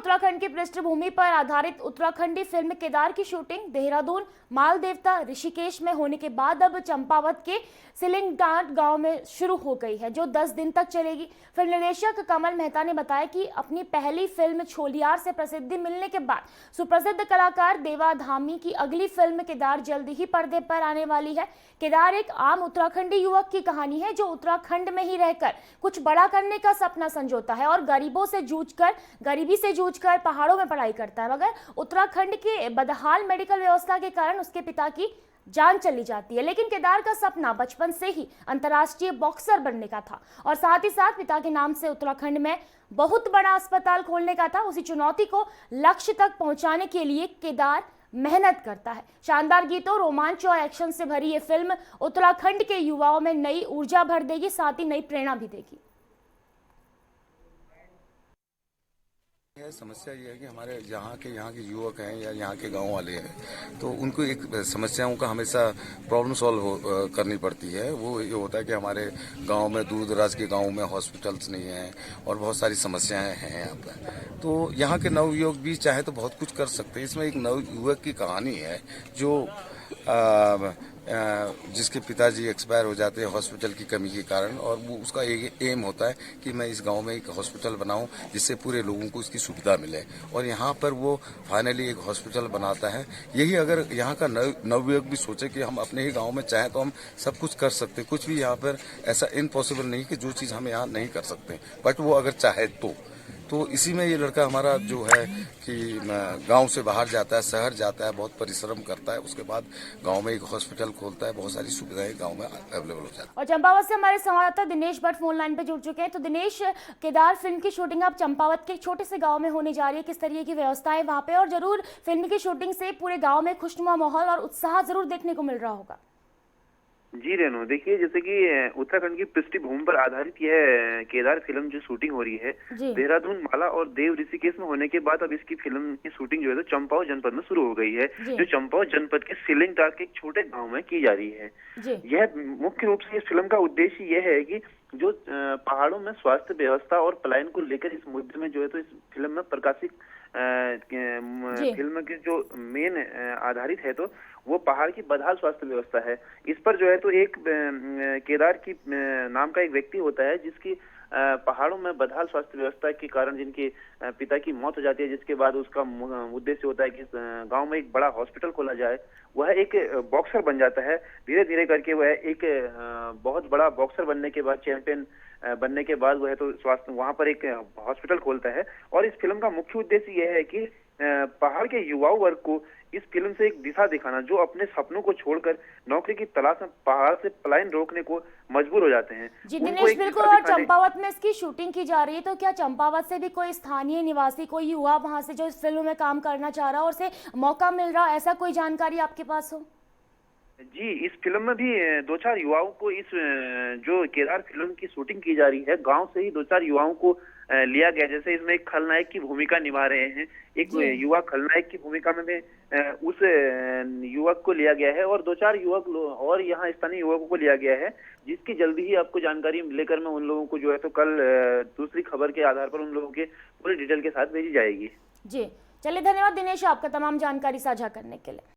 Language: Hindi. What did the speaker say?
उत्तराखंड की पृष्ठभूमि पर आधारित उत्तराखंडी फिल्म केदार की शूटिंग देहरादून, माल देवता, ऋषिकेश में होने के बाद अब चंपावत के सिलिंगडाट गांव में शुरू हो गई है, जो 10 दिन तक चलेगी। फिल्म निर्देशक कमल मेहता ने बताया कि अपनी पहली फिल्म छोलियार से प्रसिद्धि मिलने के बाद सुप्रसिद्ध कलाकार देवा धामी की अगली फिल्म केदार जल्दी ही पर्दे पर आने वाली है। केदार एक आम उत्तराखंडी युवक की कहानी है जो उत्तराखंड में ही रहकर कुछ बड़ा करने का सपना संजोता है और गरीबी से जूझकर पहाड़ों में पढ़ाई करता है, मगर उत्तराखंड के बदहाल मेडिकल व्यवस्था के कारण उसके पिता की जान चली जाती है। लेकिन केदार का सपना बचपन से ही अंतर्राष्ट्रीय बॉक्सर बनने का था और साथ ही साथ पिता के नाम से उत्तराखंड में बहुत बड़ा अस्पताल खोलने का था। उसी चुनौती को लक्ष्य तक पहुंचाने के लिए केदार मेहनत करता है। शानदार गीतों, रोमांच और एक्शन से भरी ये फिल्म उत्तराखंड के युवाओं में नई ऊर्जा भर देगी, साथ ही नई प्रेरणा भी देगी। समस्या ये है कि हमारे यहाँ के युवक हैं या यहाँ के गांव वाले हैं, तो उनको एक समस्याओं का हमेशा प्रॉब्लम सॉल्व करनी पड़ती है। वो ये होता है कि हमारे गांव में, दूर दराज के गांव में हॉस्पिटल्स नहीं हैं और बहुत सारी समस्याएं हैं यहाँ पर। तो यहाँ के नवयुवक भी चाहे तो बहुत कुछ कर सकते हैं। इसमें एक नवयुवक की कहानी है जो जिसके पिताजी एक्सपायर हो जाते हैं हॉस्पिटल की कमी के कारण, और वो उसका एक एम होता है कि मैं इस गांव में एक हॉस्पिटल बनाऊं जिससे पूरे लोगों को इसकी सुविधा मिले, और यहाँ पर वो फाइनली एक हॉस्पिटल बनाता है। यही अगर यहाँ का नवयुवक भी सोचे कि हम अपने ही गांव में चाहें तो हम सब कुछ कर सकते, कुछ भी यहाँ पर ऐसा इम्पॉसिबल नहीं कि जो चीज़ हम यहाँ नहीं कर सकते, बट वो अगर चाहे तो इसी में ये लड़का हमारा जो है कि गांव से बाहर जाता है, शहर जाता है, बहुत परिश्रम करता है, उसके बाद गांव में एक हॉस्पिटल खोलता है, बहुत सारी सुविधाएं गांव में अवेलेबल हो जाती है। और चंपावत से हमारे संवाददाता दिनेश भट्ट फोन लाइन पे जुड़ चुके हैं। तो दिनेश, केदार फिल्म की शूटिंग अब चंपावत के एक छोटे से गाँव में होने जा रही है, किस तरीके की व्यवस्था है वहाँ पे, और जरूर फिल्म की शूटिंग से पूरे गाँव में खुशनुमा माहौल और उत्साह जरूर देखने को मिल रहा होगा। जी रेणु, देखिए जैसे कि उत्तराखंड की पृष्ठभूमि पर आधारित यह केदार फिल्म जो शूटिंग हो रही है देहरादून, माला और देव ऋषिकेश में होने के बाद अब इसकी फिल्म की शूटिंग जो है तो चंपावत जनपद में शुरू हो गई है, जो चंपावत जनपद के सिलिंगडाट के एक छोटे गांव में की जा रही है। यह मुख्य रूप से इस फिल्म का उद्देश्य यह है कि जो पहाड़ों में स्वास्थ्य व्यवस्था और पलायन को लेकर इस मुद्दे में जो है तो इस फिल्म में प्रकाशित फिल्म के जो मेन आधारित है तो वो पहाड़ की बदहाल स्वास्थ्य व्यवस्था है। इस पर जो है तो एक केदार की नाम का एक व्यक्ति होता है जिसकी पहाड़ों में बदहाल स्वास्थ्य व्यवस्था के कारण जिनके पिता की मौत हो जाती है, जिसके बाद उसका उद्देश्य होता है कि गांव में एक बड़ा हॉस्पिटल खोला जाए। वह एक बॉक्सर बन जाता है, धीरे धीरे करके वह एक बहुत बड़ा बॉक्सर बनने के बाद, चैंपियन बनने के बाद वह तो स्वास्थ्य वहां पर एक हॉस्पिटल खोलता है। और इस फिल्म का मुख्य उद्देश्य यह है कि पहाड़ के युवाओं वर्ग को इस फिल्म से एक दिशा दिखाना, जो अपने सपनों को छोड़कर नौकरी की तलाश में पहाड़ से पलायन रोकने को मजबूर हो जाते हैं। जी दिनेश, बिल्कुल। और चंपावत में इसकी शूटिंग की जा रही है, तो क्या चंपावत से भी कोई स्थानीय निवासी, कोई युवा वहां से जो इस फिल्म में काम करना चाह रहा है और उसे मौका मिल रहा है, ऐसा कोई जानकारी आपके पास हो? जी, इस फिल्म में भी 2-4 युवाओं को इस जो केदार फिल्म की शूटिंग की जा रही है, गांव से ही 2-4 युवाओं को लिया गया। जैसे इसमें एक खलनायक की भूमिका निभा रहे हैं, एक युवा खलनायक की भूमिका में उस युवक को लिया गया है, और 2-4 युवक और यहाँ स्थानीय युवकों को लिया गया है, जिसकी जल्दी ही आपको जानकारी लेकर मैं उन लोगों को जो है तो कल दूसरी खबर के आधार पर उन लोगों के पूरी डिटेल के साथ भेजी जाएगी। जी चलिए, धन्यवाद दिनेश आपका तमाम जानकारी साझा करने के लिए।